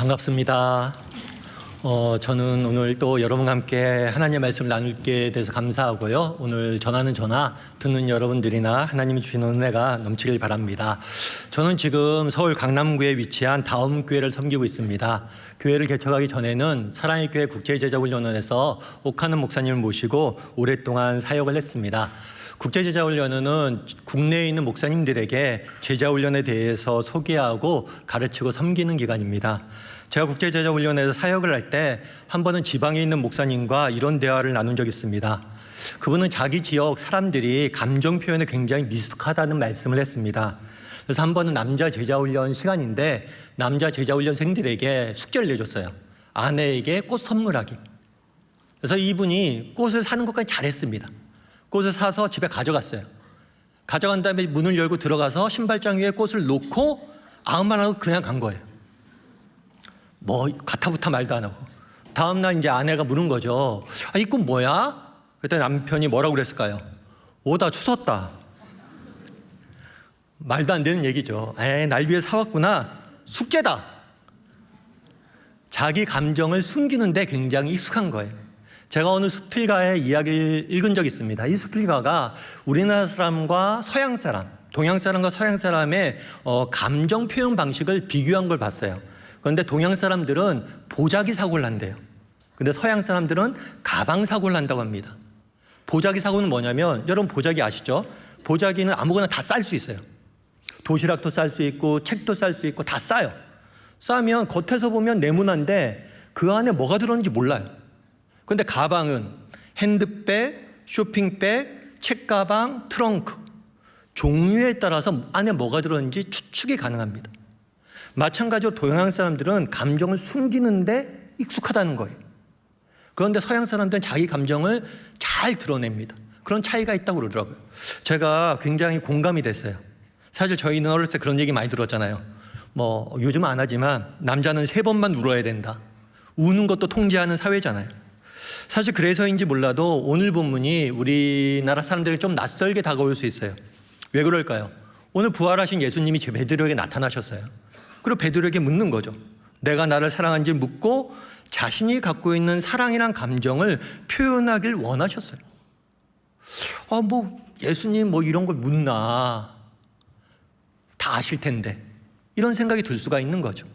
반갑습니다. 저는 오늘 또 여러분과 함께 하나님의 말씀을 나눌게 돼서 감사하고요. 오늘 전하는 전화 듣는 여러분들이나 하나님이 주시는 은혜가 넘치길 바랍니다. 저는 지금 서울 강남구에 위치한 다음교회를 섬기고 있습니다. 교회를 개척하기 전에는 사랑의 교회 국제제자훈련원에서 옥하는 목사님을 모시고 오랫동안 사역을 했습니다. 국제제자훈련원은 국내에 있는 목사님들에게 제자훈련에 대해서 소개하고 가르치고 섬기는 기관입니다. 제가 국제제자훈련에서 사역을 할 때 한 번은 지방에 있는 목사님과 이런 대화를 나눈 적이 있습니다. 그분은 자기 지역 사람들이 감정 표현에 굉장히 미숙하다는 말씀을 했습니다. 그래서 한 번은 남자 제자훈련 시간인데 남자 제자훈련생들에게 숙제를 내줬어요. 아내에게 꽃 선물하기. 그래서 이분이 꽃을 사는 것까지 잘했습니다. 꽃을 사서 집에 가져갔어요. 가져간 다음에 문을 열고 들어가서 신발장 위에 꽃을 놓고 아무 말 안 하고 그냥 간 거예요. 뭐 가타부타 말도 안 하고. 다음날 이제 아내가 물은 거죠. 이 꽃 뭐야? 그랬더니 남편이 뭐라고 그랬을까요? 오다 추웠다. 말도 안 되는 얘기죠. 날 위해 사왔구나. 숙제다. 자기 감정을 숨기는데 굉장히 익숙한 거예요. 제가 어느 수필가의 이야기를 읽은 적이 있습니다. 이 수필가가 우리나라 사람과 서양 사람, 동양 사람과 서양 사람의 감정 표현 방식을 비교한 걸 봤어요. 그런데 동양 사람들은 보자기 사고를 한대요. 근데 서양 사람들은 가방 사고를 한다고 합니다. 보자기 사고는 뭐냐면, 여러분 보자기 아시죠? 보자기는 아무거나 다 쌀 수 있어요. 도시락도 쌀 수 있고 책도 쌀 수 있고 다 싸요. 싸면 겉에서 보면 네모난데 그 안에 뭐가 들었는지 몰라요. 그런데 가방은 핸드백, 쇼핑백, 책가방, 트렁크 종류에 따라서 안에 뭐가 들었는지 추측이 가능합니다. 마찬가지로 동양 사람들은 감정을 숨기는데 익숙하다는 거예요. 그런데 서양 사람들은 자기 감정을 잘 드러냅니다. 그런 차이가 있다고 그러더라고요. 제가 굉장히 공감이 됐어요. 사실 저희는 어렸을 때 그런 얘기 많이 들었잖아요. 뭐 요즘 안 하지만 남자는 3번만 울어야 된다. 우는 것도 통제하는 사회잖아요. 사실 그래서인지 몰라도 오늘 본문이 우리나라 사람들에게 좀 낯설게 다가올 수 있어요. 왜 그럴까요? 오늘 부활하신 예수님이 제 베드로에게 나타나셨어요. 그리고 베드로에게 묻는 거죠. 내가 나를 사랑한지 묻고 자신이 갖고 있는 사랑이란 감정을 표현하길 원하셨어요. 예수님 이런 걸 묻나? 다 아실 텐데. 이런 생각이 들 수가 있는 거죠.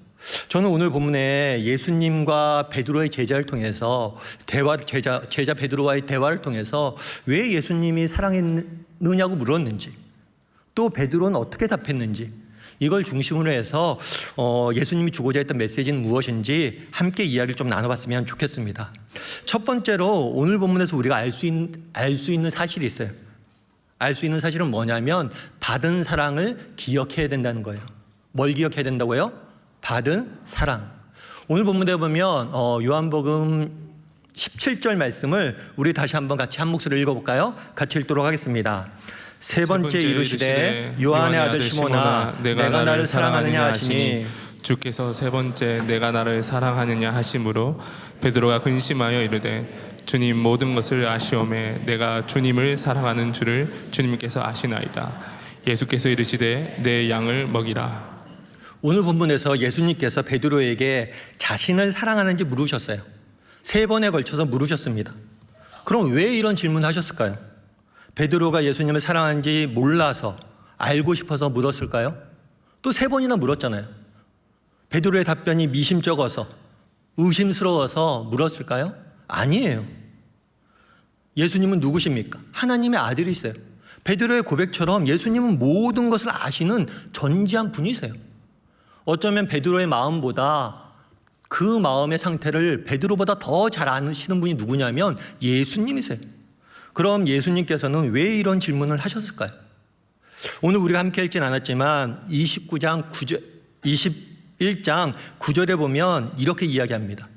저는 오늘 본문에 예수님과 베드로의 제자를 통해서 제자 베드로와의 대화를 통해서 왜 예수님이 사랑했느냐고 물었는지, 또 베드로는 어떻게 답했는지, 이걸 중심으로 해서 예수님이 주고자 했던 메시지는 무엇인지 함께 이야기를 좀 나눠봤으면 좋겠습니다. 첫 번째로 오늘 본문에서 우리가 알 수 있는 사실이 있어요. 알 수 있는 사실은 뭐냐면 받은 사랑을 기억해야 된다는 거예요. 뭘 기억해야 된다고요? 받은 사랑. 오늘 본문에 보면 요한복음 17절 말씀을 우리 다시 한번 같이 한 목소리로 읽어볼까요? 같이 읽도록 하겠습니다. 세 번째 이르시되 요한의 아들 시몬아 내가 나를 사랑하느냐 하시니, 주께서 세 번째 내가 나를 사랑하느냐 하심으로 베드로가 근심하여 이르되 주님 모든 것을 아시오매 내가 주님을 사랑하는 줄을 주님께서 아시나이다. 예수께서 이르시되 내 양을 먹이라. 오늘 본문에서 예수님께서 베드로에게 자신을 사랑하는지 물으셨어요. 3번에 걸쳐서 물으셨습니다. 그럼 왜 이런 질문을 하셨을까요? 베드로가 예수님을 사랑하는지 몰라서, 알고 싶어서 물었을까요? 또 3번이나 물었잖아요. 베드로의 답변이 미심쩍어서, 의심스러워서 물었을까요? 아니에요. 예수님은 누구십니까? 하나님의 아들이세요. 베드로의 고백처럼 예수님은 모든 것을 아시는 전지한 분이세요. 어쩌면 베드로의 마음보다, 그 마음의 상태를 베드로보다 더 잘 아시는 분이 누구냐면 예수님이세요. 그럼 예수님께서는 왜 이런 질문을 하셨을까요? 오늘 우리가 함께 읽진 않았지만 21장 9절에 보면 이렇게 이야기합니다.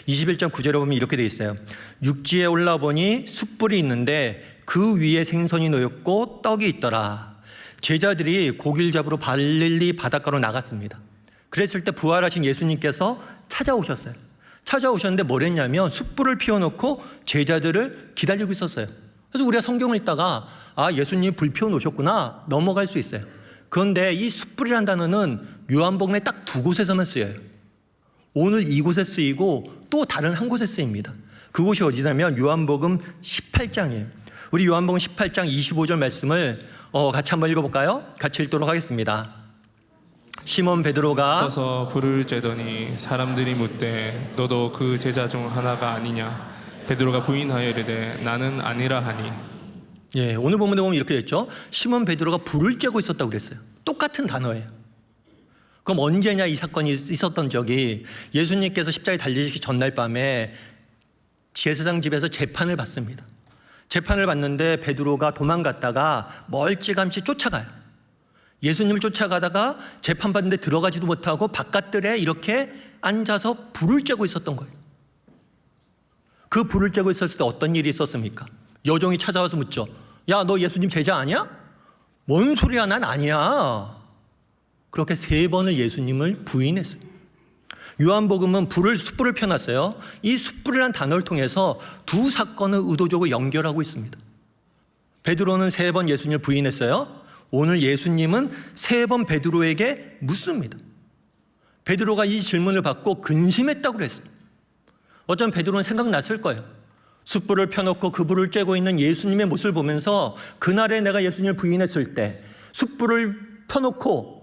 21장 9절에 보면 이렇게 되어 있어요. 육지에 올라보니 숯불이 있는데 그 위에 생선이 놓였고 떡이 있더라. 제자들이 고기를 잡으러 갈릴리 바닷가로 나갔습니다. 그랬을 때 부활하신 예수님께서 찾아오셨어요. 찾아오셨는데 뭘 했냐면 숯불을 피워놓고 제자들을 기다리고 있었어요. 그래서 우리가 성경을 읽다가 예수님이 불 피워놓으셨구나 넘어갈 수 있어요. 그런데 이 숯불이라는 단어는 요한복음에 딱 2곳에서만 쓰여요. 오늘 이곳에 쓰이고 또 다른 한 곳에 쓰입니다. 그곳이 어디냐면 요한복음 18장이에요. 우리 요한복음 18장 25절 말씀을 같이 한번 읽어볼까요? 같이 읽도록 하겠습니다. 시몬 베드로가 서서 불을 쬐더니 사람들이 묻되 너도 그 제자 중 하나가 아니냐? 베드로가 부인하여 이르되 나는 아니라 하니. 예, 오늘 본문에 보면 이렇게 됐죠. 시몬 베드로가 불을 쬐고 있었다고 그랬어요. 똑같은 단어예요. 그럼 언제냐 이 사건이 있었던 적이 예수님께서 십자가에 달리시기 전날 밤에 제사장 집에서 재판을 받습니다. 재판을 받는데 베드로가 도망갔다가 멀찌감치 쫓아가요. 예수님을 쫓아가다가 재판받는데 들어가지도 못하고 바깥들에 이렇게 앉아서 불을 쬐고 있었던 거예요. 그 불을 쬐고 있었을 때 어떤 일이 있었습니까? 여종이 찾아와서 묻죠. 야, 너 예수님 제자 아니야? 뭔 소리야, 난 아니야. 그렇게 3번을 예수님을 부인했어요. 요한복음은 숯불을 펴놨어요. 이 숯불이라는 단어를 통해서 두 사건을 의도적으로 연결하고 있습니다. 베드로는 3번 예수님을 부인했어요. 오늘 예수님은 3번 베드로에게 묻습니다. 베드로가 이 질문을 받고 근심했다고 그랬어요. 어쩌면 베드로는 생각났을 거예요. 숯불을 펴놓고 그 불을 쬐고 있는 예수님의 모습을 보면서 그날에 내가 예수님을 부인했을 때 숯불을 펴놓고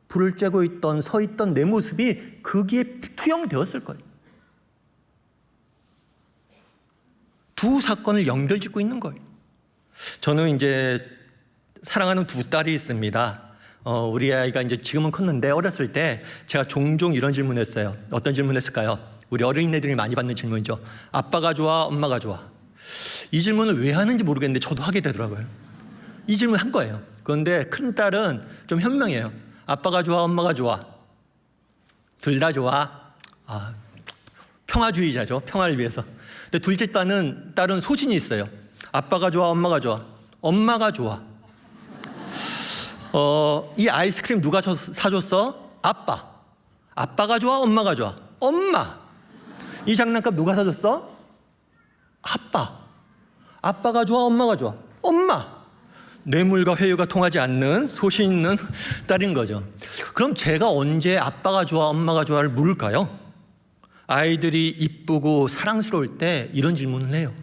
불을 쬐고 있던 서 있던 내 모습이 거기에 투영되었을 거예요. 두 사건을 연결짓고 있는 거예요. 저는 이제 사랑하는 2딸이 있습니다. 우리 아이가 이제 지금은 컸는데 어렸을 때 제가 종종 이런 질문했어요. 어떤 질문했을까요? 우리 어린이들이 많이 받는 질문이죠. 아빠가 좋아, 엄마가 좋아. 이 질문을 왜 하는지 모르겠는데 저도 하게 되더라고요. 이 질문 한 거예요. 그런데 큰 딸은 좀 현명해요. 아빠가 좋아, 엄마가 좋아. 둘 다 좋아. 평화주의자죠. 평화를 위해서. 근데 둘째 딸은 소신이 있어요. 아빠가 좋아, 엄마가 좋아. 엄마가 좋아. 이 아이스크림 누가 사줬어? 아빠. 아빠가 좋아, 엄마가 좋아. 엄마. 이 장난감 누가 사줬어? 아빠. 아빠가 좋아, 엄마가 좋아. 엄마. 뇌물과 회유가 통하지 않는 소신 있는 딸인 거죠. 그럼 제가 언제 아빠가 좋아, 엄마가 좋아를 물을까요? 아이들이 이쁘고 사랑스러울 때 이런 질문을 해요.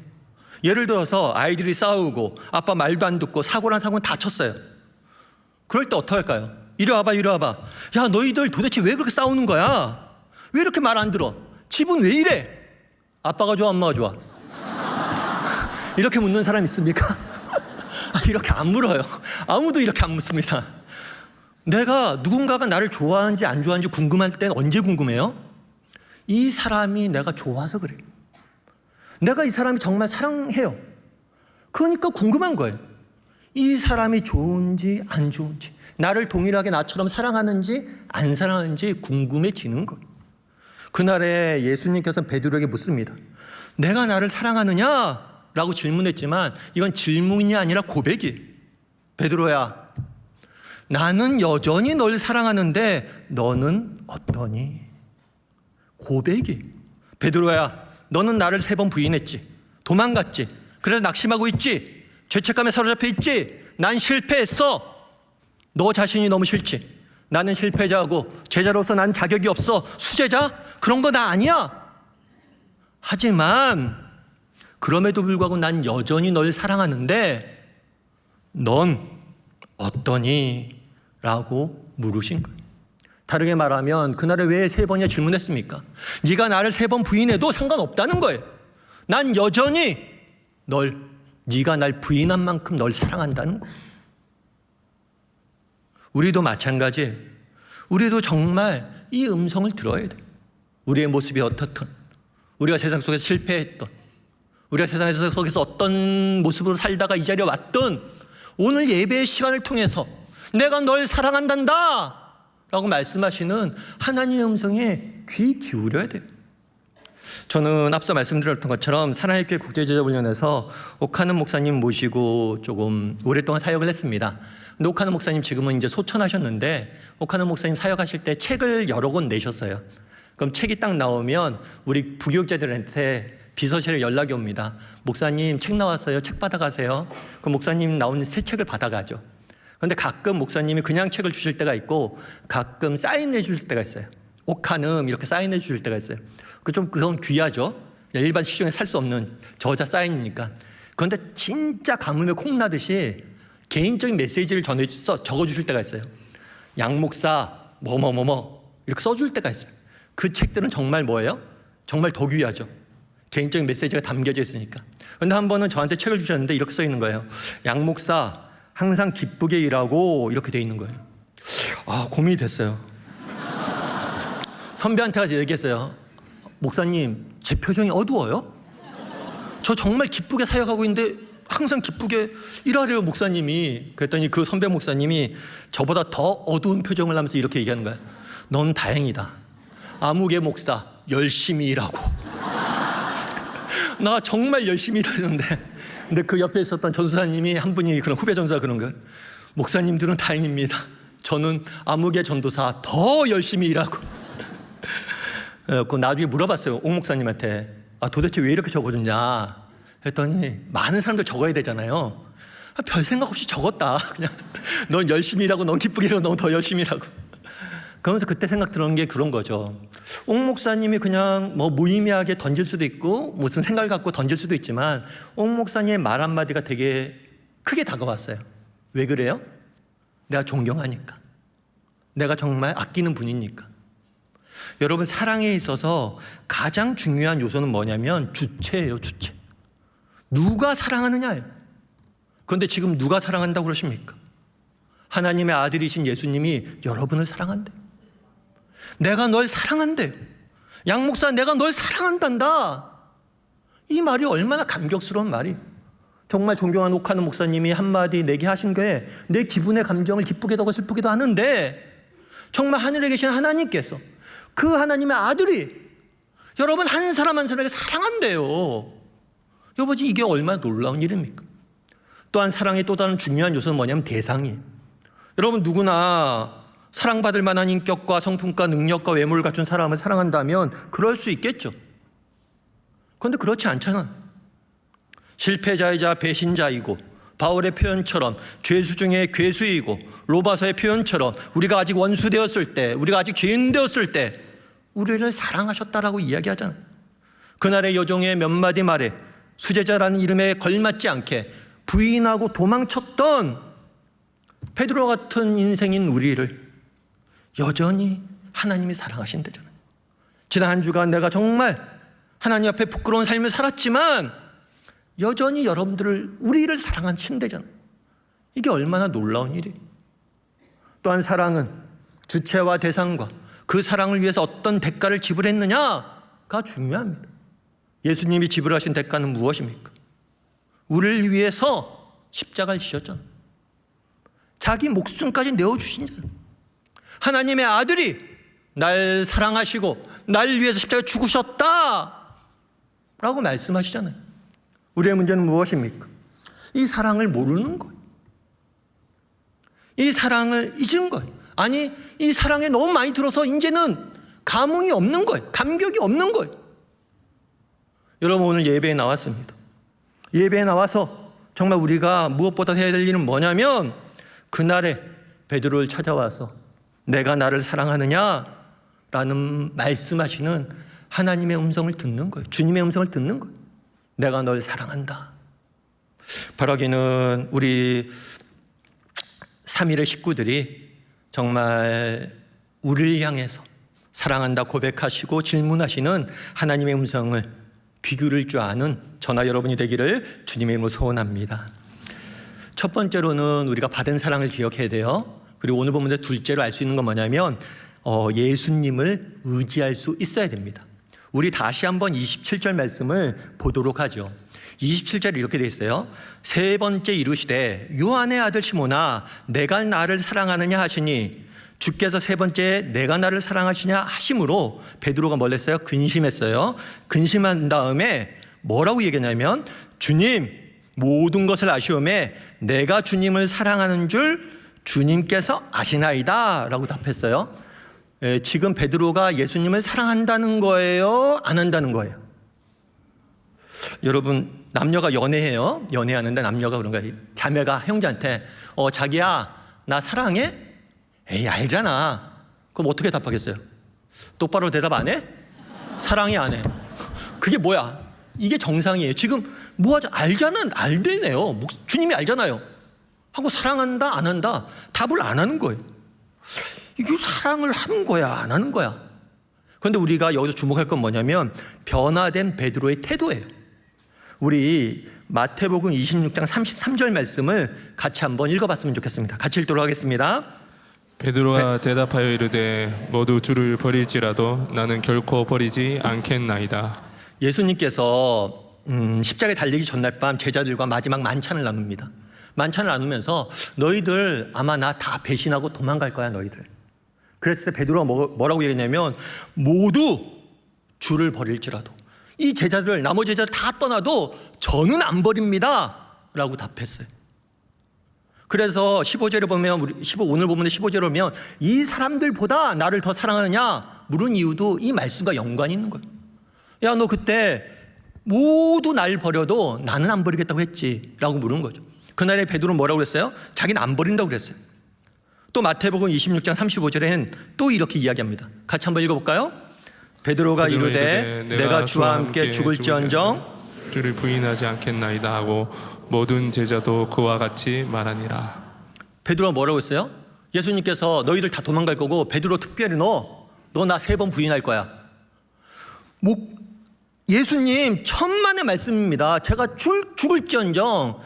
예를 들어서 아이들이 싸우고 아빠 말도 안 듣고 사고란 사고는 다쳤어요. 그럴 때 어떻게 할까요? 이리 와봐, 이리 와봐. 야, 너희들 도대체 왜 그렇게 싸우는 거야? 왜 이렇게 말 안 들어? 집은 왜 이래? 아빠가 좋아, 엄마가 좋아? 이렇게 묻는 사람 있습니까? 이렇게 안 물어요. 아무도 이렇게 안 묻습니다. 내가 누군가가 나를 좋아하는지 안 좋아하는지 궁금할 때는 언제 궁금해요? 이 사람이 내가 좋아서 그래요. 내가 이 사람이 정말 사랑해요. 그러니까 궁금한 거예요. 이 사람이 좋은지 안 좋은지, 나를 동일하게 나처럼 사랑하는지 안 사랑하는지 궁금해지는 거예요. 그날에 예수님께서 베드로에게 묻습니다. 내가 나를 사랑하느냐? 라고 질문했지만 이건 질문이 아니라 고백이에요. 베드로야, 나는 여전히 널 사랑하는데 너는 어떠니? 고백이. 베드로야, 너는 나를 3번 부인했지. 도망갔지. 그래서 낙심하고 있지. 죄책감에 사로잡혀 있지. 난 실패했어. 너 자신이 너무 싫지. 나는 실패자고 제자로서 난 자격이 없어. 수제자? 그런 거 나 아니야. 하지만 그럼에도 불구하고 난 여전히 널 사랑하는데 넌 어떠니? 라고 물으신 거예요. 다르게 말하면 그날에 왜 3번이나 질문했습니까? 네가 나를 3번 부인해도 상관없다는 거예요. 난 여전히 네가 날 부인한 만큼 널 사랑한다는 거예요. 우리도 마찬가지예요. 우리도 정말 이 음성을 들어야 돼요. 우리의 모습이 어떻든, 우리가 세상 속에서 실패했던, 우리가 세상 속에서 어떤 모습으로 살다가 이 자리에 왔든 오늘 예배의 시간을 통해서 내가 널 사랑한단다 라고 말씀하시는 하나님의 음성에 귀 기울여야 돼요. 저는 앞서 말씀드렸던 것처럼 사랑의 교회 국제제자훈련에서 옥하는 목사님 모시고 조금 오랫동안 사역을 했습니다. 근데 옥하는 목사님 지금은 이제 소천하셨는데 옥하는 목사님 사역하실 때 책을 여러 권 내셨어요. 그럼 책이 딱 나오면 우리 부교육자들한테 비서실에 연락이 옵니다. 목사님 책 나왔어요. 책 받아가세요. 그럼 목사님 나오는 새 책을 받아가죠. 그런데 가끔 목사님이 그냥 책을 주실 때가 있고 가끔 사인해 주실 때가 있어요. 옥한음 이렇게 사인해 주실 때가 있어요. 그건 귀하죠. 일반 시중에 살 수 없는 저자 사인이니까. 그런데 진짜 가뭄에 콩나듯이 개인적인 메시지를 적어 주실 때가 있어요. 양 목사 뭐뭐뭐뭐 이렇게 써줄 때가 있어요. 그 책들은 정말 뭐예요? 정말 더 귀하죠. 개인적인 메시지가 담겨져 있으니까. 그런데 한 번은 저한테 책을 주셨는데 이렇게 써 있는 거예요. 양 목사 항상 기쁘게 일하고 이렇게 돼 있는 거예요. 고민이 됐어요. 선배한테 가서 얘기했어요. 목사님, 제 표정이 어두워요? 저 정말 기쁘게 사역하고 있는데 항상 기쁘게 일하래요, 목사님이. 그랬더니 그 선배 목사님이 저보다 더 어두운 표정을 하면서 이렇게 얘기하는 거예요. 넌 다행이다. 아무개 목사 열심히 일하고. 나 정말 열심히 일하는데. 근데 그 옆에 있었던 전도사님이 한 분이 그런 후배 전도사 그런 거예요. 목사님들은 다행입니다. 저는 아무개 전도사 더 열심히 일하고. 그 나중에 물어봤어요. 옥 목사님한테. 도대체 왜 이렇게 적어줬냐 했더니 많은 사람들 적어야 되잖아요. 별 생각 없이 적었다. 그냥 넌 열심히 일하고 넌 기쁘게 일하고 넌 더 열심히 일하고. 그러면서 그때 생각 들은 게 그런 거죠. 옥 목사님이 그냥 뭐 무의미하게 던질 수도 있고 무슨 생각을 갖고 던질 수도 있지만 옥 목사님의 말 한마디가 되게 크게 다가왔어요. 왜 그래요? 내가 존경하니까. 내가 정말 아끼는 분이니까. 여러분, 사랑에 있어서 가장 중요한 요소는 뭐냐면 주체예요, 주체. 누가 사랑하느냐예요. 그런데 지금 누가 사랑한다고 그러십니까? 하나님의 아들이신 예수님이 여러분을 사랑한대요. 내가 널 사랑한대요. 양 목사, 내가 널 사랑한단다. 이 말이 얼마나 감격스러운 말이에요. 정말 존경하는 옥하는 목사님이 한마디 내게 하신 게 내 기분의 감정을 기쁘기도 하고 슬프기도 하는데 정말 하늘에 계신 하나님께서 그 하나님의 아들이 여러분 한 사람 한 사람에게 사랑한대요. 여러분, 이게 얼마나 놀라운 일입니까? 또한 사랑의 또 다른 중요한 요소는 뭐냐면 대상이에요. 여러분, 누구나 사랑받을 만한 인격과 성품과 능력과 외모를 갖춘 사람을 사랑한다면 그럴 수 있겠죠. 그런데 그렇지 않잖아. 실패자이자 배신자이고 바울의 표현처럼 죄수 중에 괴수이고 로마서의 표현처럼 우리가 아직 원수되었을 때, 우리가 아직 죄인 되었을 때 우리를 사랑하셨다라고 이야기하잖아요. 그날의 여종의 몇 마디 말에 수제자라는 이름에 걸맞지 않게 부인하고 도망쳤던 베드로 같은 인생인 우리를 여전히 하나님이 사랑하신다잖아요. 지난 한 주간 내가 정말 하나님 앞에 부끄러운 삶을 살았지만 여전히 여러분들을, 우리를 사랑하신다잖아요. 이게 얼마나 놀라운 일이에요. 또한 사랑은 주체와 대상과 그 사랑을 위해서 어떤 대가를 지불했느냐가 중요합니다. 예수님이 지불하신 대가는 무엇입니까? 우리를 위해서 십자가를 지셨잖아요. 자기 목숨까지 내어주신 자예요. 하나님의 아들이 날 사랑하시고 날 위해서 십자가에 죽으셨다 라고 말씀하시잖아요. 우리의 문제는 무엇입니까? 이 사랑을 모르는 거예요. 이 사랑을 잊은 거예요. 아니, 이 사랑에 너무 많이 들어서 이제는 감흥이 없는 거예요. 감격이 없는 거예요. 여러분, 오늘 예배에 나왔습니다. 예배에 나와서 정말 우리가 무엇보다 해야 될 일은 뭐냐면 그날에 베드로를 찾아와서 내가 나를 사랑하느냐라는 말씀하시는 하나님의 음성을 듣는 거예요. 주님의 음성을 듣는 거예요. 내가 널 사랑한다. 바라기는 우리 3일의 식구들이 정말 우리를 향해서 사랑한다 고백하시고 질문하시는 하나님의 음성을 귀 기울일 줄 아는 저나 여러분이 되기를 주님의 이름으로 소원합니다. 첫 번째로는 우리가 받은 사랑을 기억해야 돼요. 그리고 오늘 보면 둘째로 알 수 있는 건 뭐냐면 예수님을 의지할 수 있어야 됩니다. 우리 다시 한번 27절 말씀을 보도록 하죠. 27절에 이렇게 되어 있어요. 세 번째 이르시되 요한의 아들 시몬아 내가 나를 사랑하느냐 하시니 주께서 세 번째 내가 나를 사랑하시냐 하심으로 베드로가 뭘 했어요? 근심했어요. 근심한 다음에 뭐라고 얘기했냐면 주님 모든 것을 아시오매 내가 주님을 사랑하는 줄 주님께서 아시나이다 라고 답했어요. 지금 베드로가 예수님을 사랑한다는 거예요? 안 한다는 거예요? 여러분, 남녀가 연애해요. 연애하는데 남녀가 그런 거예요. 자매가 형제한테 자기야 나 사랑해? 에이 알잖아. 그럼 어떻게 답하겠어요? 똑바로 대답 안 해? 사랑이 안 해. 그게 뭐야? 이게 정상이에요. 지금 뭐 하자? 알대네요. 주님이 알잖아요. 하고 사랑한다, 안 한다. 답을 안 하는 거예요. 이게 사랑을 하는 거야, 안 하는 거야? 그런데 우리가 여기서 주목할 건 뭐냐면 변화된 베드로의 태도예요. 우리 마태복음 26장 33절 말씀을 같이 한번 읽어봤으면 좋겠습니다. 같이 읽도록 하겠습니다. 베드로가 대답하여 이르되 모두 주를 버릴지라도 나는 결코 버리지 않겠나이다. 예수님께서 십자가에 달리기 전날 밤 제자들과 마지막 만찬을 나눕니다. 만찬을 나누면서 너희들 아마 나 다 배신하고 도망갈 거야 너희들. 그랬을 때 베드로가 뭐라고 얘기했냐면 모두 주를 버릴지라도 이 제자들 나머지 제자들 다 떠나도 저는 안 버립니다 라고 답했어요. 그래서 15절에 보면 오늘 본문의 15절에 보면 이 사람들보다 나를 더 사랑하느냐 물은 이유도 이 말씀과 연관이 있는 거예요. 야, 너 그때 모두 날 버려도 나는 안 버리겠다고 했지 라고 물은 거죠. 그날에 베드로는 뭐라고 그랬어요? 자기는 안 버린다고 그랬어요. 또 마태복음 26장 35절에는 또 이렇게 이야기합니다. 같이 한번 읽어볼까요? 베드로가 이르되 내가 주와 함께 죽을지언정 주를 부인하지 않겠나이다 하고 모든 제자도 그와 같이 말하니라. 베드로가 뭐라고 했어요? 예수님께서 너희들 다 도망갈 거고 베드로 특별히 너 나 3번 부인할 거야. 예수님 천만의 말씀입니다. 제가 죽을지언정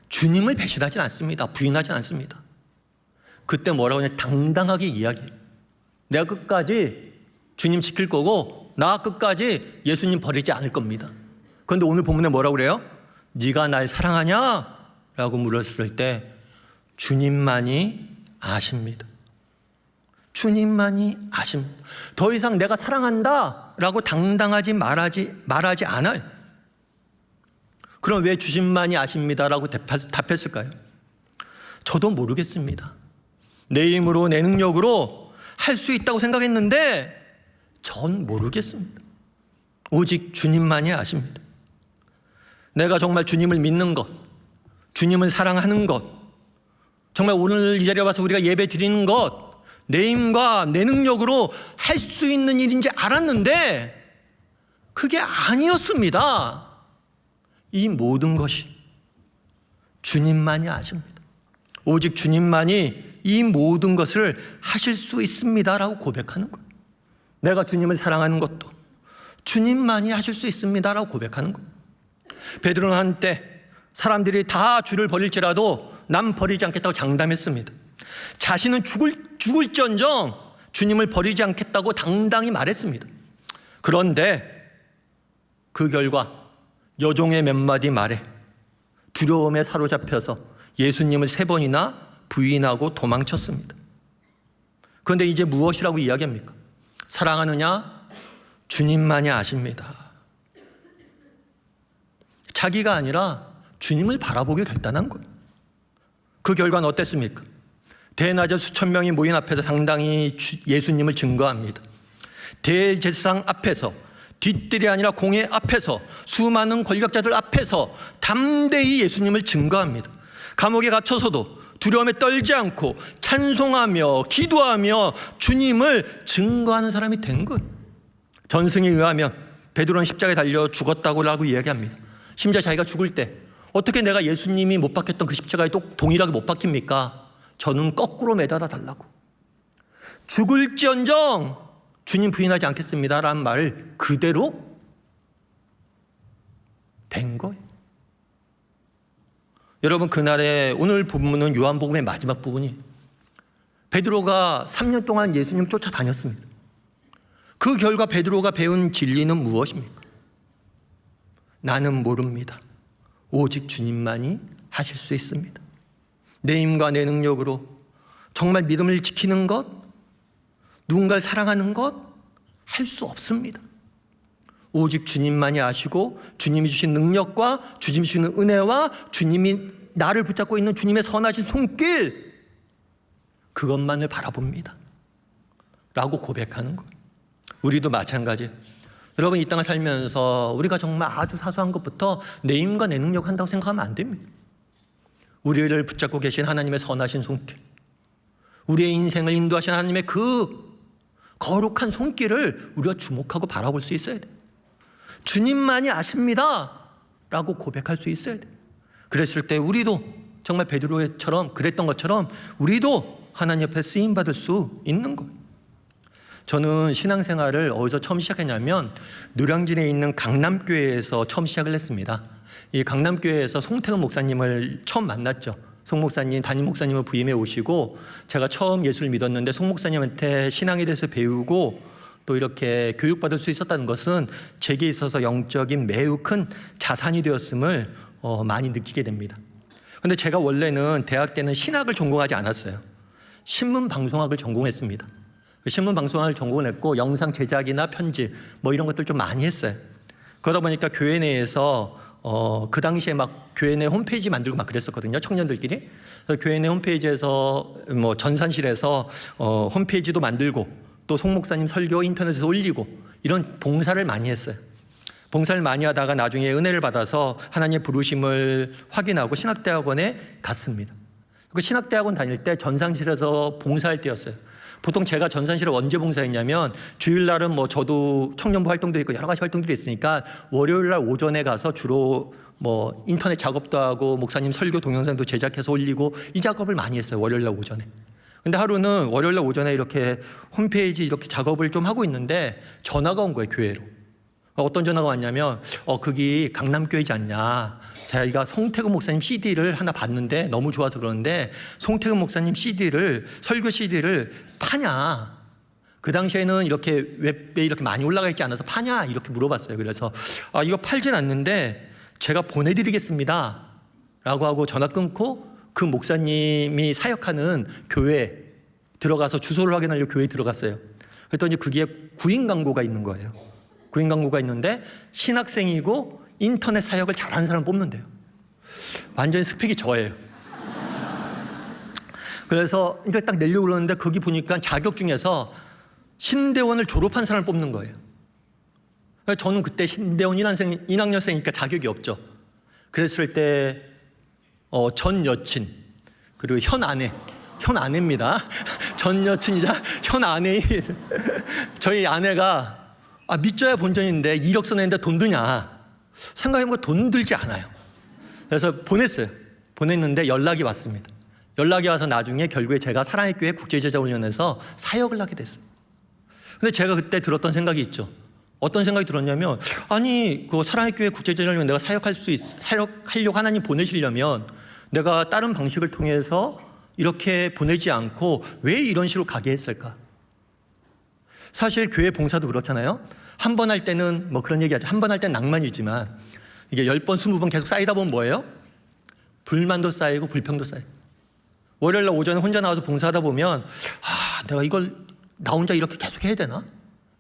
주님을 배신하진 않습니다. 부인하진 않습니다. 그때 뭐라고 하냐? 당당하게 이야기해요. 내가 끝까지 주님 지킬 거고 나 끝까지 예수님 버리지 않을 겁니다. 그런데 오늘 본문에 뭐라고 그래요? 네가 날 사랑하냐? 라고 물었을 때 주님만이 아십니다. 주님만이 아십니다. 더 이상 내가 사랑한다 라고 당당하지 말하지 않아요. 그럼 왜 주님만이 아십니다 라고 답했을까요? 저도 모르겠습니다. 내 힘으로 내 능력으로 할 수 있다고 생각했는데 전 모르겠습니다. 오직 주님만이 아십니다. 내가 정말 주님을 믿는 것, 주님을 사랑하는 것, 정말 오늘 이 자리에 와서 우리가 예배 드리는 것, 내 힘과 내 능력으로 할 수 있는 일인지 알았는데 그게 아니었습니다. 이 모든 것이 주님만이 아십니다. 오직 주님만이 이 모든 것을 하실 수 있습니다라고 고백하는 거예요. 내가 주님을 사랑하는 것도 주님만이 하실 수 있습니다라고 고백하는 거예요. 베드로는 한때 사람들이 다 주를 버릴지라도 난 버리지 않겠다고 장담했습니다. 자신은 죽을지언정 주님을 버리지 않겠다고 당당히 말했습니다. 그런데 그 결과 여종의 몇 마디 말에 두려움에 사로잡혀서 예수님을 3번이나 부인하고 도망쳤습니다. 그런데 이제 무엇이라고 이야기합니까? 사랑하느냐? 주님만이 아십니다. 자기가 아니라 주님을 바라보기 결단한 거예요. 그 결과는 어땠습니까? 대낮에 수천 명이 모인 앞에서 당당히 예수님을 증거합니다. 대제사장 앞에서, 뒷뜰이 아니라 공회 앞에서, 수많은 권력자들 앞에서 담대히 예수님을 증거합니다. 감옥에 갇혀서도 두려움에 떨지 않고 찬송하며 기도하며 주님을 증거하는 사람이 된 거예요. 전승에 의하면 베드로는 십자가에 달려 죽었다고 이야기합니다. 심지어 자기가 죽을 때 어떻게 내가 예수님이 못 박혔던 그 십자가에 또 동일하게 못 박힙니까? 저는 거꾸로 매달아 달라고. 죽을지언정 주님 부인하지 않겠습니다 라는 말을 그대로 된 거예요. 여러분, 그날에 오늘 본문은 요한복음의 마지막 부분이 베드로가 3년 동안 예수님 쫓아다녔습니다. 그 결과 베드로가 배운 진리는 무엇입니까? 나는 모릅니다. 오직 주님만이 하실 수 있습니다. 내 힘과 내 능력으로 정말 믿음을 지키는 것, 누군가를 사랑하는 것 할 수 없습니다. 오직 주님만이 아시고 주님이 주신 능력과 주님이 주시는 은혜와 주님이 나를 붙잡고 있는 주님의 선하신 손길, 그것만을 바라봅니다 라고 고백하는 거예요. 우리도 마찬가지예요. 여러분, 이 땅을 살면서 우리가 정말 아주 사소한 것부터 내 힘과 내 능력 한다고 생각하면 안 됩니다. 우리를 붙잡고 계신 하나님의 선하신 손길, 우리의 인생을 인도하신 하나님의 그 거룩한 손길을 우리가 주목하고 바라볼 수 있어야 돼요. 주님만이 아십니다 라고 고백할 수 있어야 돼요. 그랬을 때 우리도 정말 베드로처럼 그랬던 것처럼 우리도 하나님 옆에 쓰임받을 수 있는 거예요. 저는 신앙생활을 어디서 처음 시작했냐면 노량진에 있는 강남교회에서 처음 시작을 했습니다. 이 강남교회에서 송태근 목사님을 처음 만났죠. 송 목사님, 담임 목사님을 부임해 오시고 제가 처음 예수를 믿었는데 송 목사님한테 신앙에 대해서 배우고 또 이렇게 교육받을 수 있었다는 것은 제게 있어서 영적인 매우 큰 자산이 되었음을 많이 느끼게 됩니다. 그런데 제가 원래는 대학 때는 신학을 전공하지 않았어요. 신문방송학을 전공했습니다. 신문방송학을 전공했고 영상 제작이나 편집 뭐 이런 것들 좀 많이 했어요. 그러다 보니까 교회 내에서 그 당시에 막 교회 내 홈페이지 만들고 막 그랬었거든요. 청년들끼리. 그래서 교회 내 홈페이지에서 뭐 전산실에서 홈페이지도 만들고 또 송 목사님 설교 인터넷에서 올리고 이런 봉사를 많이 했어요. 봉사를 많이 하다가 나중에 은혜를 받아서 하나님의 부르심을 확인하고 신학대학원에 갔습니다. 그 신학대학원 다닐 때 전산실에서 봉사할 때였어요. 보통 제가 전산실에 언제 봉사했냐면 주일날은 뭐 저도 청년부 활동도 있고 여러 가지 활동들이 있으니까 월요일날 오전에 가서 주로 뭐 인터넷 작업도 하고 목사님 설교 동영상도 제작해서 올리고 이 작업을 많이 했어요. 월요일날 오전에. 근데 하루는 월요일날 오전에 이렇게 홈페이지 이렇게 작업을 좀 하고 있는데 전화가 온 거예요. 교회로. 어떤 전화가 왔냐면 거기 강남교회지 않냐. 자기가 송태근 목사님 CD를 하나 봤는데 너무 좋아서 그러는데 송태근 목사님 CD를 설교 CD를 파냐. 그 당시에는 이렇게 웹에 이렇게 많이 올라가 있지 않아서 파냐 이렇게 물어봤어요. 그래서 이거 팔진 않는데 제가 보내드리겠습니다 라고 하고 전화 끊고 그 목사님이 사역하는 교회에 들어가서 주소를 확인하려고 교회에 들어갔어요. 그랬더니 그게 구인 광고가 있는 거예요. 구인 광고가 있는데 신학생이고 인터넷 사역을 잘하는 사람 뽑는데요. 완전히 스펙이 저예요. 그래서 이제 딱 내려고 그러는데 거기 보니까 자격 중에서 신대원을 졸업한 사람을 뽑는 거예요. 저는 그때 신대원 1학년생이니까 자격이 없죠. 그랬을 때 전 여친 그리고 현 아내입니다. 전 여친이자 현 아내인 저희 아내가 믿져야 본전인데 이력서 내는데 돈 드냐 생각해보면 돈 들지 않아요. 그래서 보냈는데 연락이 왔습니다. 연락이 와서 나중에 결국에 제가 사랑의 교회 국제제자훈련에서 사역을 하게 됐어요. 근데 제가 그때 들었던 생각이 있죠. 어떤 생각이 들었냐면 그 사랑의 교회 국제제자훈련 내가 사역하려고 하나님 보내시려면 내가 다른 방식을 통해서 이렇게 보내지 않고 왜 이런 식으로 가게 했을까? 사실 교회 봉사도 그렇잖아요. 한 번 할 때는 뭐 그런 얘기하죠. 한 번 할 때는 낭만이지만 이게 10번, 20번 계속 쌓이다 보면 뭐예요? 불만도 쌓이고 불평도 쌓이고. 월요일날 오전에 혼자 나와서 봉사하다 보면 내가 이걸 나 혼자 이렇게 계속 해야 되나?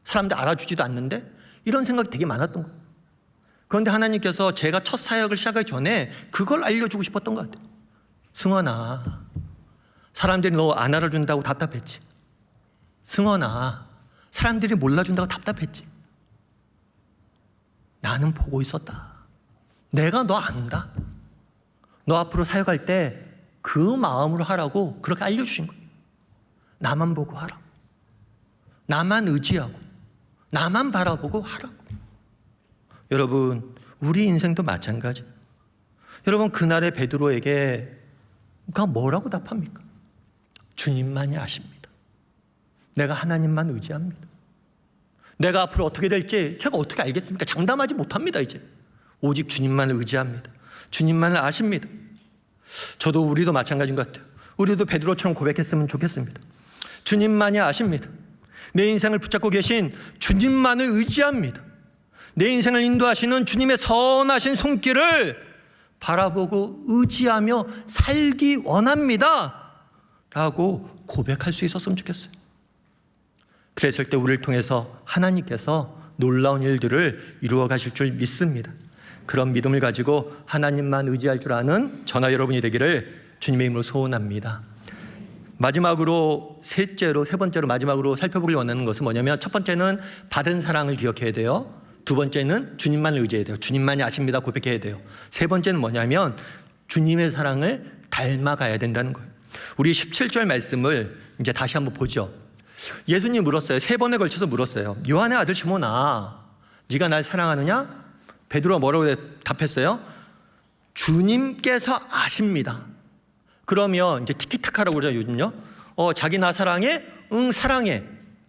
사람들 알아주지도 않는데? 이런 생각이 되게 많았던 거예요. 그런데 하나님께서 제가 첫 사역을 시작하기 전에 그걸 알려주고 싶었던 것 같아요. 승원아, 사람들이 너 안 알아준다고 답답했지. 승원아, 사람들이 몰라준다고 답답했지. 나는 보고 있었다. 내가 너 안다. 너 앞으로 사역할 때 그 마음으로 하라고 그렇게 알려주신 거예요. 나만 보고 하라. 나만 의지하고 나만 바라보고 하라고. 여러분, 우리 인생도 마찬가지. 여러분, 그날의 베드로에게 뭐라고 답합니까? 주님만이 아십니다. 내가 하나님만 의지합니다. 내가 앞으로 어떻게 될지 제가 어떻게 알겠습니까? 장담하지 못합니다. 이제 오직 주님만을 의지합니다. 주님만을 아십니다. 저도 우리도 마찬가지인 것 같아요. 우리도 베드로처럼 고백했으면 좋겠습니다. 주님만이 아십니다. 내 인생을 붙잡고 계신 주님만을 의지합니다. 내 인생을 인도하시는 주님의 선하신 손길을 바라보고 의지하며 살기 원합니다 라고 고백할 수 있었으면 좋겠어요. 그랬을 때 우리를 통해서 하나님께서 놀라운 일들을 이루어 가실 줄 믿습니다. 그런 믿음을 가지고 하나님만 의지할 줄 아는 저나 여러분이 되기를 주님의 이름으로 소원합니다. 마지막으로 세 번째로 마지막으로 살펴보길 원하는 것은 뭐냐면, 첫 번째는 받은 사랑을 기억해야 돼요. 두 번째는 주님만을 의지해야 돼요. 주님만이 아십니다 고백해야 돼요. 세 번째는 뭐냐면 주님의 사랑을 닮아가야 된다는 거예요. 우리 17절 말씀을 이제 다시 한번 보죠. 예수님이 물었어요. 3번에 걸쳐서 물었어요. 요한의 아들 시몬아, 네가 날 사랑하느냐? 베드로가 뭐라고 답했어요? 주님께서 아십니다. 그러면 이제 티키타카라고 그러죠, 요즘요. 자기 나 사랑해? 응, 사랑해.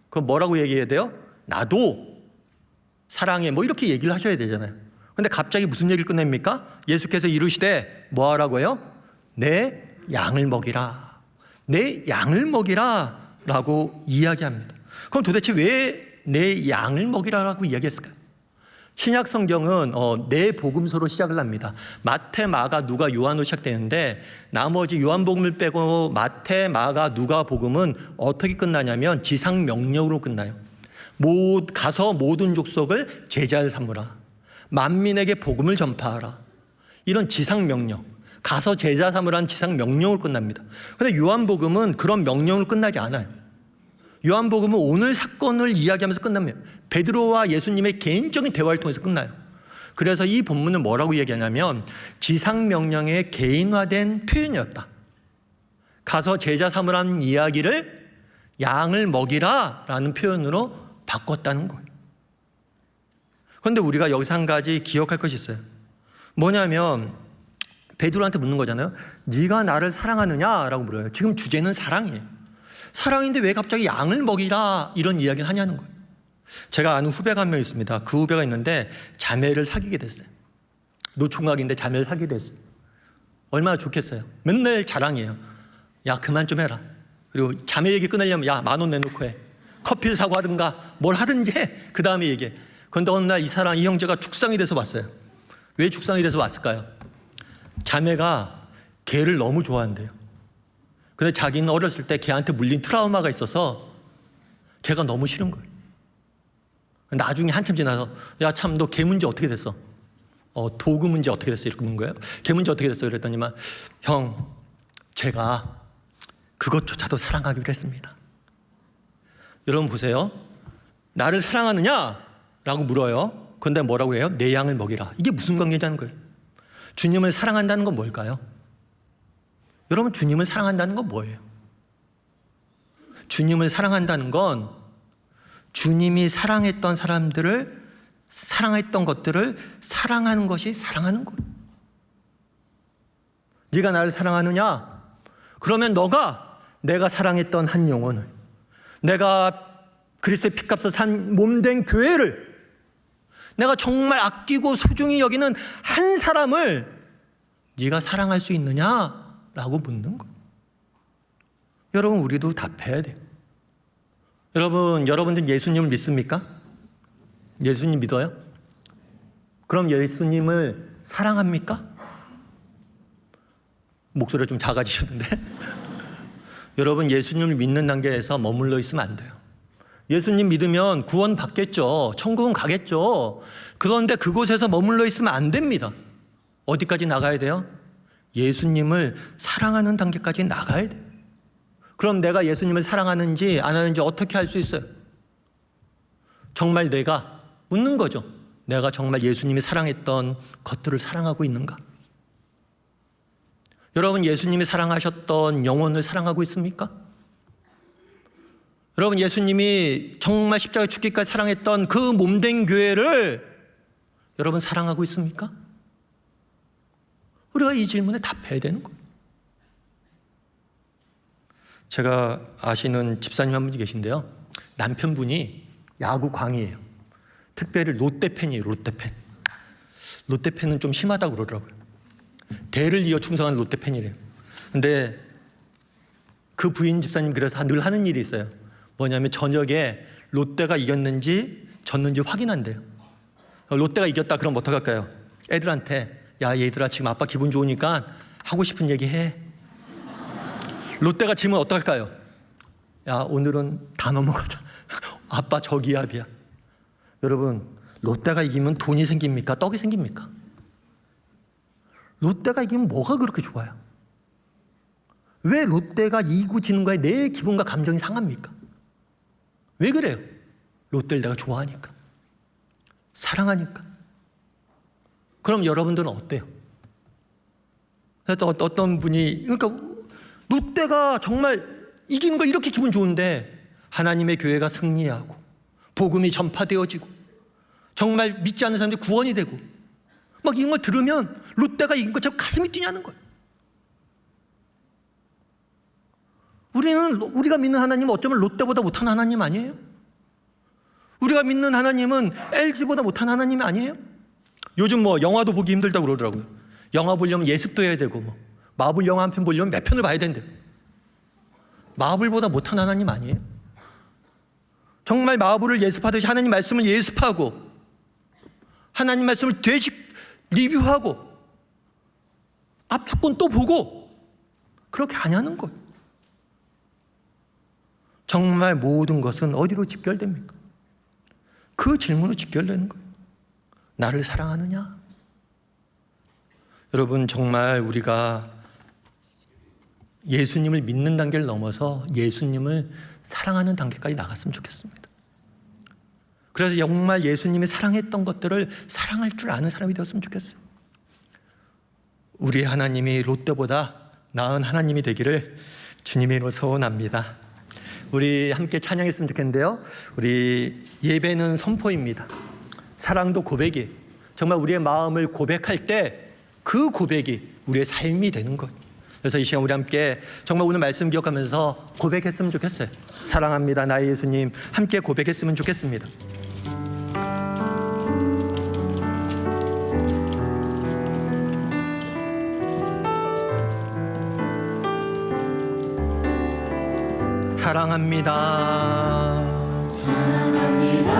그럼 뭐라고 얘기해야 돼요? 나도 사랑해. 뭐 이렇게 얘기를 하셔야 되잖아요. 근데 갑자기 무슨 얘기를 끝냅니까? 예수께서 이르시되 뭐 하라고요? 내 양을 먹이라. 내 양을 먹이라 라고 이야기합니다. 그럼 도대체 왜 내 양을 먹이라라고 이야기했을까요? 신약 성경은 네 복음서로 시작을 합니다. 마태, 마가, 누가, 요한으로 시작되는데 나머지 요한복음을 빼고 마태, 마가, 누가 복음은 어떻게 끝나냐면 지상 명령으로 끝나요. 가서 모든 족속을 제자를 삼으라. 만민에게 복음을 전파하라. 이런 지상 명령. 가서 제자 삼으라는 지상 명령으로 끝납니다. 그런데 요한복음은 그런 명령으로 끝나지 않아요. 요한복음은 오늘 사건을 이야기하면서 끝납니다. 베드로와 예수님의 개인적인 대화를 통해서 끝나요. 그래서 이 본문은 뭐라고 얘기하냐면 지상 명령의 개인화된 표현이었다. 가서 제자 삼으라는 이야기를 양을 먹이라 라는 표현으로 바꿨다는 거예요. 그런데 우리가 여기서 한 가지 기억할 것이 있어요. 뭐냐면 베드로한테 묻는 거잖아요. 네가 나를 사랑하느냐라고 물어요. 지금 주제는 사랑이에요. 사랑인데 왜 갑자기 양을 먹이라 이런 이야기를 하냐는 거예요. 제가 아는 후배가 한 명 있습니다. 그 후배가 있는데 자매를 사귀게 됐어요. 노총각인데 자매를 사귀게 됐어요. 얼마나 좋겠어요. 맨날 자랑이에요. 야 그만 좀 해라. 그리고 자매 얘기 끊으려면 야 10,000원 내놓고 해. 커피를 사고 하든가 뭘 하든지 해. 그 다음에 얘기해. 그런데 어느 날 이 형제가 죽상이 돼서 왔어요. 왜 죽상이 돼서 왔을까요? 자매가 개를 너무 좋아한대요. 근데 자기는 어렸을 때 개한테 물린 트라우마가 있어서 개가 너무 싫은 거예요. 나중에 한참 지나서 야 참 너 개 문제 어떻게 됐어? 도구 문제 어떻게 됐어? 이렇게 묻는 거예요. 개 문제 어떻게 됐어? 그랬더니만 형 제가 그것조차도 사랑하기로 했습니다. 여러분 보세요. 나를 사랑하느냐? 라고 물어요. 그런데 뭐라고 해요? 내 양을 먹이라. 이게 무슨 관계냐는 거예요. 주님을 사랑한다는 건 뭘까요? 여러분 주님을 사랑한다는 건 뭐예요? 주님을 사랑한다는 건 주님이 사랑했던 사람들을 사랑했던 것들을 사랑하는 것이 사랑하는 거예요. 네가 나를 사랑하느냐? 그러면 너가 내가 사랑했던 한 영혼을 내가 그리스도의 피값을 산 몸된 교회를 내가 정말 아끼고 소중히 여기는 한 사람을 네가 사랑할 수 있느냐라고 묻는 거예요. 여러분 우리도 답해야 돼요. 여러분들 예수님을 믿습니까? 예수님 믿어요? 그럼 예수님을 사랑합니까? 목소리가 좀 작아지셨는데 여러분 예수님을 믿는 단계에서 머물러 있으면 안 돼요. 예수님 믿으면 구원 받겠죠. 천국은 가겠죠. 그런데 그곳에서 머물러 있으면 안 됩니다. 어디까지 나가야 돼요? 예수님을 사랑하는 단계까지 나가야 돼요. 그럼 내가 예수님을 사랑하는지 안 하는지 어떻게 알 수 있어요? 정말 내가 묻는 거죠. 내가 정말 예수님이 사랑했던 것들을 사랑하고 있는가? 여러분 예수님이 사랑하셨던 영혼을 사랑하고 있습니까? 여러분 예수님이 정말 십자가에 죽기까지 사랑했던 그 몸된 교회를 여러분 사랑하고 있습니까? 우리가 이 질문에 답해야 되는 거예요. 제가 아시는 집사님 한 분이 계신데요. 남편분이 야구 광이에요. 특별히 롯데 팬이에요. 롯데 팬. 롯데 팬은 좀 심하다고 그러더라고요. 대를 이어 충성하는 롯데 팬이래요. 근데 그 부인 집사님 그래서 늘 하는 일이 있어요. 뭐냐면 저녁에 롯데가 이겼는지 졌는지 확인한대요. 롯데가 이겼다 그럼 어떡할까요? 애들한테 야 얘들아 지금 아빠 기분 좋으니까 하고 싶은 얘기 해. 롯데가 지면 어떡할까요? 야 오늘은 다 넘어가자. 아빠 저기압이야. 여러분 롯데가 이기면 돈이 생깁니까? 떡이 생깁니까? 롯데가 이기면 뭐가 그렇게 좋아요? 왜 롯데가 이기고 지는 거에 내 기분과 감정이 상합니까? 왜 그래요? 롯데를 내가 좋아하니까. 사랑하니까. 그럼 여러분들은 어때요? 어떤 분이 그러니까 롯데가 정말 이기는 거 이렇게 기분 좋은데 하나님의 교회가 승리하고 복음이 전파되어지고 정말 믿지 않는 사람들이 구원이 되고 막 이런 걸 들으면 롯데가 이긴 것처럼 가슴이 뛰냐는 거예요. 우리가 믿는 하나님은 어쩌면 롯데보다 못한 하나님 아니에요? 우리가 믿는 하나님은 LG보다 못한 하나님 아니에요? 요즘 뭐 영화도 보기 힘들다고 그러더라고요. 영화 보려면 예습도 해야 되고 뭐 마블 영화 한 편 보려면 몇 편을 봐야 된대요. 마블보다 못한 하나님 아니에요? 정말 마블을 예습하듯이 하나님 말씀을 예습하고 하나님 말씀을 리뷰하고 압축본 또 보고 그렇게 하냐는 거예요. 정말 모든 것은 어디로 직결됩니까? 그 질문으로 직결되는 거예요. 나를 사랑하느냐? 여러분, 정말 우리가 예수님을 믿는 단계를 넘어서 예수님을 사랑하는 단계까지 나갔으면 좋겠습니다. 그래서 정말 예수님이 사랑했던 것들을 사랑할 줄 아는 사람이 되었으면 좋겠어요. 우리 하나님이 롯데보다 나은 하나님이 되기를 주님의 이름으로 소원합니다. 우리 함께 찬양했으면 좋겠는데요. 우리 예배는 선포입니다. 사랑도 고백이에요. 정말 우리의 마음을 고백할 때 그 고백이 우리의 삶이 되는 거예요. 그래서 이 시간 우리 함께 정말 오늘 말씀 기억하면서 고백했으면 좋겠어요. 사랑합니다 나의 예수님, 함께 고백했으면 좋겠습니다. 사랑합니다. 사랑합니다.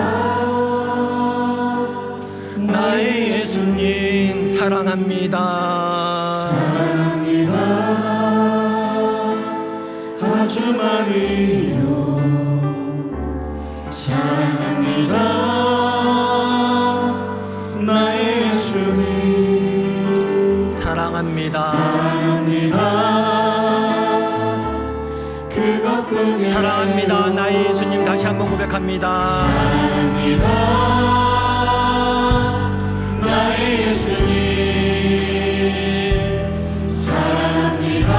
나의 예수님 사랑합니다. 사랑합니다. 아주 많이요. 사랑합니다. 나의 예수님 사랑합니다. 사랑합니다. 그것뿐이야. 사랑합니다 나의 예수님, 다시 한번 고백합니다. 사랑합니다. 나의 예수님 사랑합니다.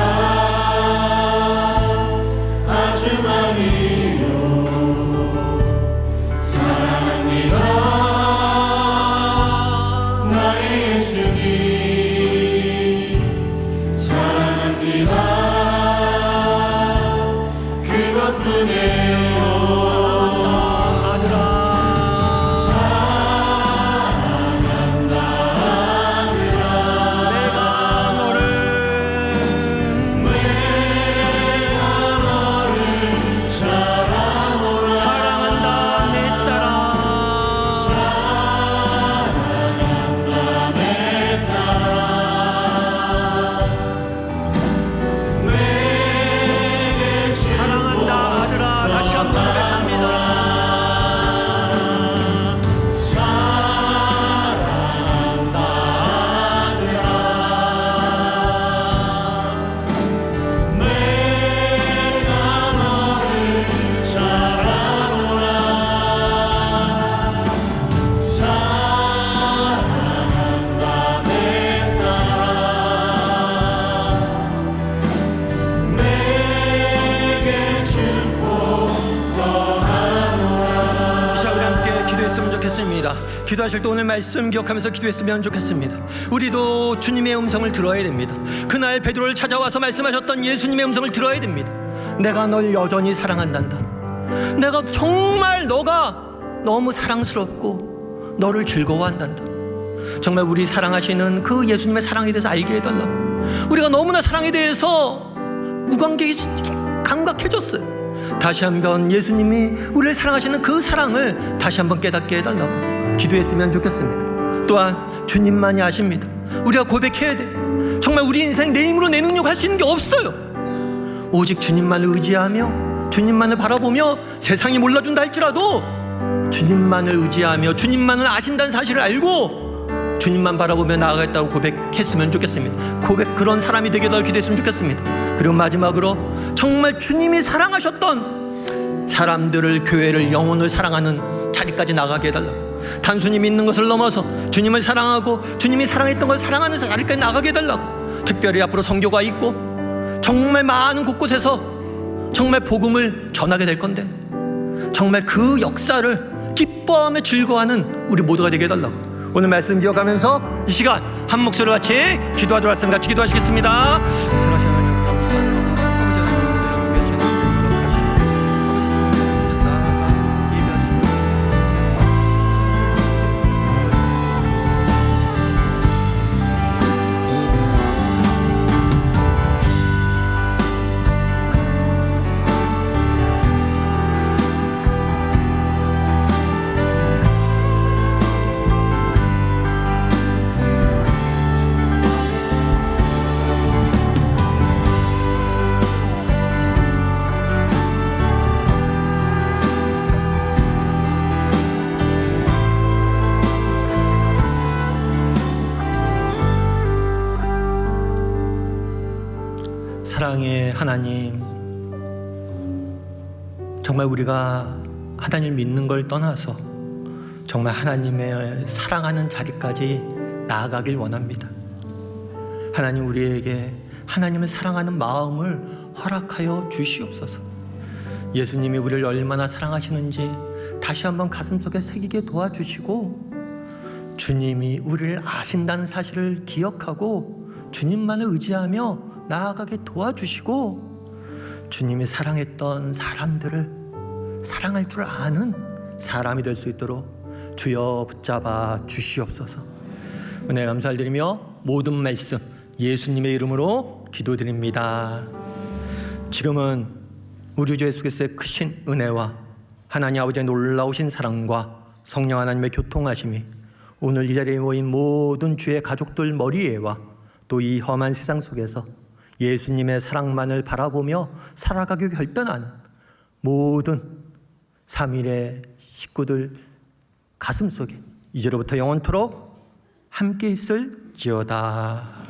아주 많이요. 사랑합니다. 나의 예수님 사랑합니다. 그것뿐이에요. 기도하실 때 오늘 말씀 기억하면서 기도했으면 좋겠습니다. 우리도 주님의 음성을 들어야 됩니다. 그날 베드로를 찾아와서 말씀하셨던 예수님의 음성을 들어야 됩니다. 내가 널 여전히 사랑한단다. 내가 정말 너가 너무 사랑스럽고 너를 즐거워한단다. 정말 우리 사랑하시는 그 예수님의 사랑에 대해서 알게 해달라고. 우리가 너무나 사랑에 대해서 무관객이 감각해졌어요. 다시 한번 예수님이 우리를 사랑하시는 그 사랑을 다시 한번 깨닫게 해달라고 기도했으면 좋겠습니다. 또한 주님만이 아십니다. 우리가 고백해야 돼. 정말 우리 인생 내 힘으로 내 능력 할 수 있는 게 없어요. 오직 주님만을 의지하며 주님만을 바라보며 세상이 몰라준다 할지라도 주님만을 의지하며 주님만을 아신다는 사실을 알고 주님만 바라보며 나아가겠다고 고백했으면 좋겠습니다. 그런 사람이 되게 더 기도했으면 좋겠습니다. 그리고 마지막으로 정말 주님이 사랑하셨던 사람들을, 교회를, 영혼을 사랑하는 자리까지 나가게 해달라고. 단순히 믿는 것을 넘어서 주님을 사랑하고 주님이 사랑했던 걸 사랑하는 자리까지 나가게 해달라고. 특별히 앞으로 선교가 있고 정말 많은 곳곳에서 정말 복음을 전하게 될 건데 정말 그 역사를 기뻐하며 즐거워하는 우리 모두가 되게 해달라고. 오늘 말씀 기억하면서 이 시간 한 목소리로 같이 기도하도록 하겠습니다. 같이 기도하시겠습니다. 사랑의 하나님, 정말 우리가 하나님 믿는 걸 떠나서 정말 하나님의 사랑하는 자리까지 나아가길 원합니다. 하나님, 우리에게 하나님을 사랑하는 마음을 허락하여 주시옵소서. 예수님이 우리를 얼마나 사랑하시는지 다시 한번 가슴속에 새기게 도와주시고, 주님이 우리를 아신다는 사실을 기억하고 주님만을 의지하며 나아가게 도와주시고, 주님이 사랑했던 사람들을 사랑할 줄 아는 사람이 될 수 있도록 주여 붙잡아 주시옵소서. 은혜 감사드리며 모든 말씀 예수님의 이름으로 기도드립니다. 지금은 우리 주 예수 그리스도의 크신 은혜와 하나님 아버지의 놀라우신 사랑과 성령 하나님의 교통하심이 오늘 이 자리에 모인 모든 주의 가족들 머리에와 또 이 험한 세상 속에서 예수님의 사랑만을 바라보며 살아가기 결단하는 모든 3일의 식구들 가슴속에 이제로부터 영원토록 함께 있을지어다.